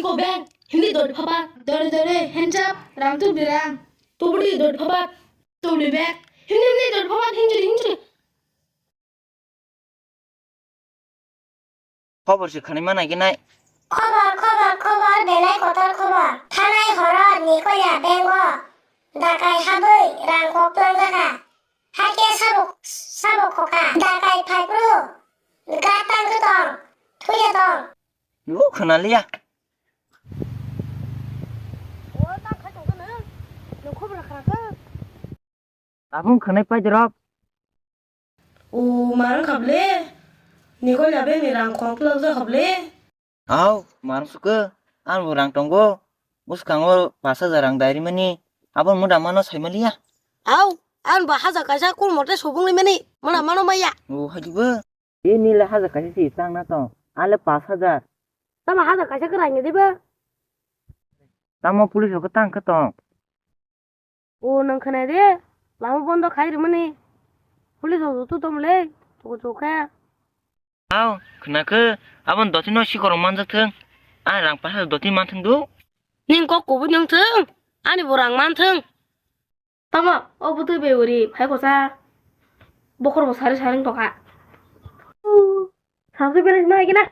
Siko bang, hindi dod papa. Dore, hands up, rang tu dirang. Tubuli dod papa. Tubuli back. Hindi dod papa, hinjuri. খবরছে খানিমা নাকি নাই खबर बेलाय कथार खबर थानाय हरत निकया बेंग दाकाय हाबै रां खप्लं जाखा हाके साबक खखा दाकाय फाइब्रु गातां गदं थुया दं 이거 그날이야 나분 그날 빠지러 오, 말은 갑래. 니걸 야뱅이랑 광플러서 갑래. 아우 마르스크 안 부랑 동고 무스강어 바사자랑 다이리머니 아번 무다 마노 사이멀리야 아우, 안 봐. 하자 가자 꿀 못해 소봉이면이. 뭐나 마노 마야. 오 하지부 이니라 하자 같이 있상나도 알레 바사자 따마 하자 가자 그라냐 되봐. 따모 पुलिस को तांग खतों 오, 넌 그네데. 라무 본도 가이르머니. 홀리서 또 덤래. 저거 좋게. 아우 그나그 아번 너티노 시거로 만졌등 아랑 빠서 너티 만튼도 닌 꼭고 분영등. 아니 뭐랑 많등. 따마 어부터 배우리 발고사. 뭐그러고 살이 사는 거가. 상수변에서 나이기나.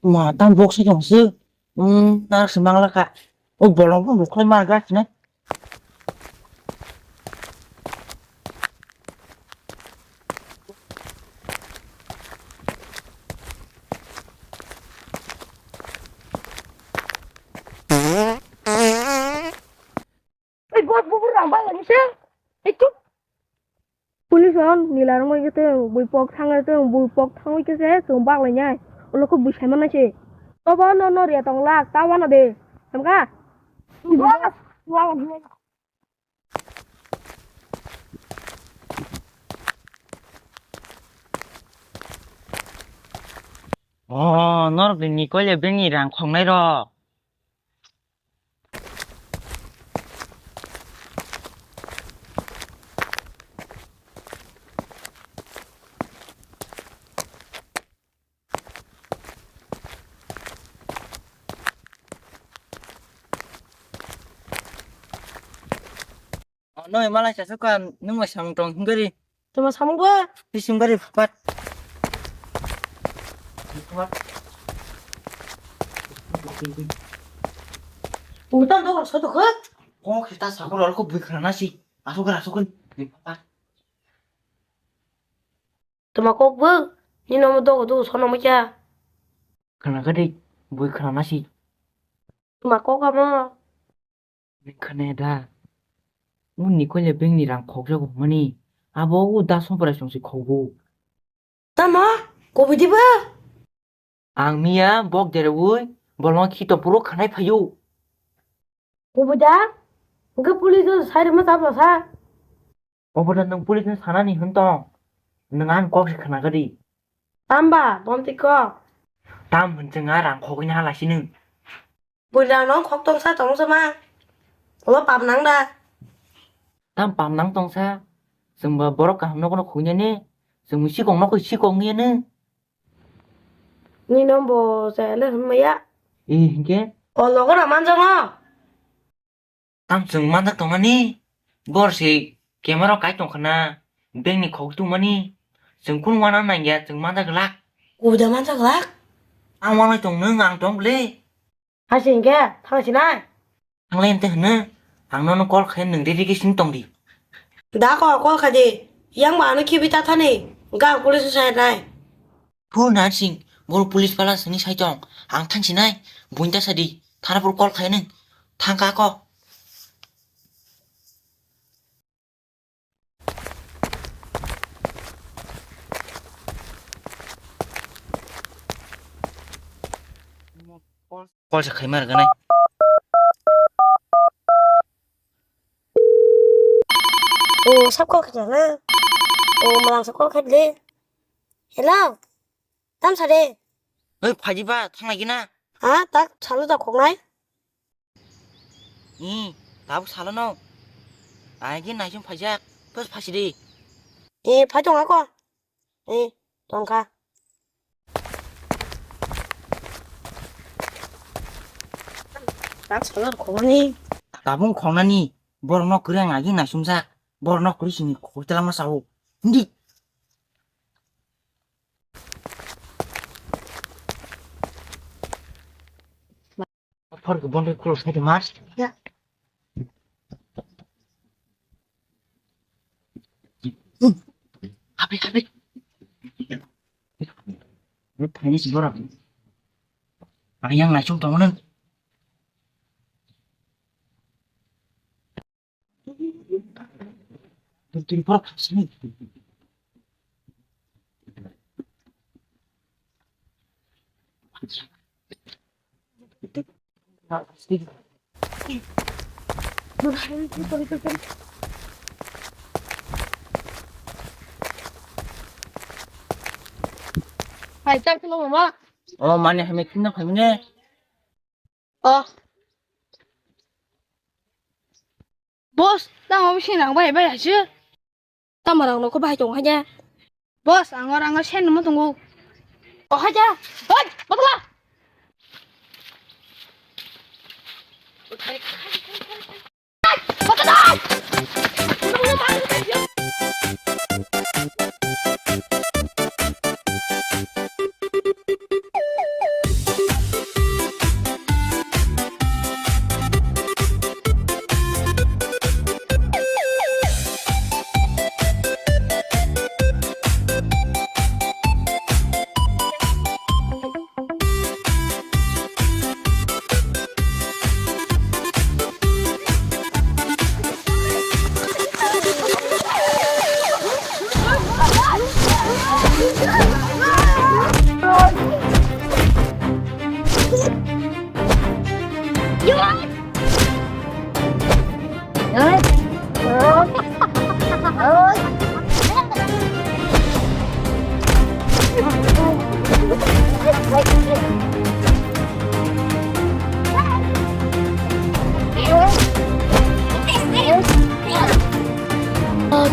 mà tam buộc sẽ dòng sư na sẽ mang là cả ôi bỏ lòng buộc lên mà gắt này Ê, bố ràng bao lần sao? Ê, chút. Police on, nilaram mo ito, bui pok thang ito sa sumbak lang niya. Ulo ko bui shaman na siya. Toba no riya tong lak, tawa na de. Sam ka? Boss! Wow. nó được nhị có lẽ bên nhị rằng không này rồi 너희 말라 자석관 너무 상동 흥거리 Tuma sama gua. 비심거리 풋밭 Utan do so to khat. 어 kita sakul aku bukan nasi asukun 풋밭 Tuma kok bu. Ni no do so no mo cha. 그나 그리 bukan nasi Tuma kok ama. 그네다 우니 걸려 뱅니랑 거기라고 뭐니 아보고 다 손바닥 정식 거고 Tama, ko bi di ba? 앙미야 먹 데려오이 벌렁 키도 부러 가나이 파요 Ko bi da? Ga police sare ma ta ba sa. 어보다 능 뿌리는 사나니 흔동 능안 꼭시 그나 그리 Tamba, don ti ko. 다음 문증아랑 거기냐 할라시는 Bui da nó khóc tông sa tông sa ma. Lo pam nang da. 다음 밤 낭동사 정말 뭐랄까 함노고는 공연해 정말 시공 놓고 시공이는 Ni no bo sa le ma ya. 이게 O lo ko na man jang lo. 다음 정말 딱 동안이 뭐시 개마로 가이 동하나 뱅니 거기 동만이 정군 원하는 게 정말 딱 락. Ko da man jang lak. 안 원하는 동는 안 동래 Ha sin ke, thang sin ai. 안 렌트 하는 안 너는 꼴 했는 데리기 신동디 Da ko kha di. Yang ba no ki bi ta thani. Ga police sai dai. 푸난싱 뭘 पुलिस वाला सनी साइजों आं थांसिनाय बु인다 사디 타나볼 꼴 खाय는 थां가고 꼴서 khai cái này Ồ, sắp có khách hả? Ồ, mà làm sắp có khách đi. Hello. Tam sao đi? 어이 파지바 탕나기나 Hả? Ta sao ta cuộc này? 이 나부 살아노 알긴 나좀 파자 버스 파시리. 예, 파종하고. 예, 좀 가. 딱 살아도 고마니. Tabung khong na ni. Borno kure ngagi na sumsa. Borno kure sini ko telah masau. Ndi. Por ke bonde close hai mas. Ya. Habis. Ini tanya si borang. Ayang na sum tamunan. Tuh porok sini. Phải chắc cái lông mà. Oh, mana hai mekin na famine. Boss, tao không xin nàng bay bay chứ. Tao mà nàng nó có bài chồng hay nha. Boss, ang sen naman tunggu. Oh, hay nha. Hoy, bắt la. Bắt la.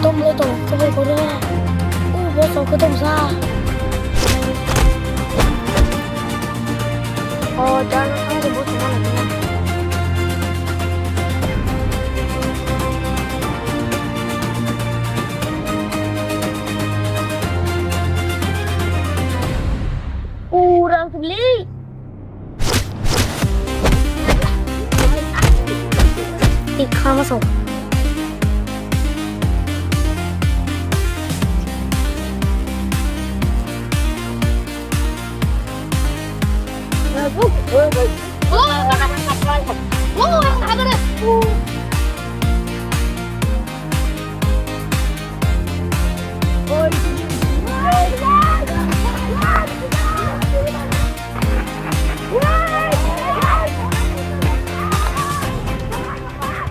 Tôm lên tổ, cái này có đưa. Bố cháu cứ tôm ra. Cha nó không thì bố cháu làm gì. Đang xử lý. Đi khám xong. Oh,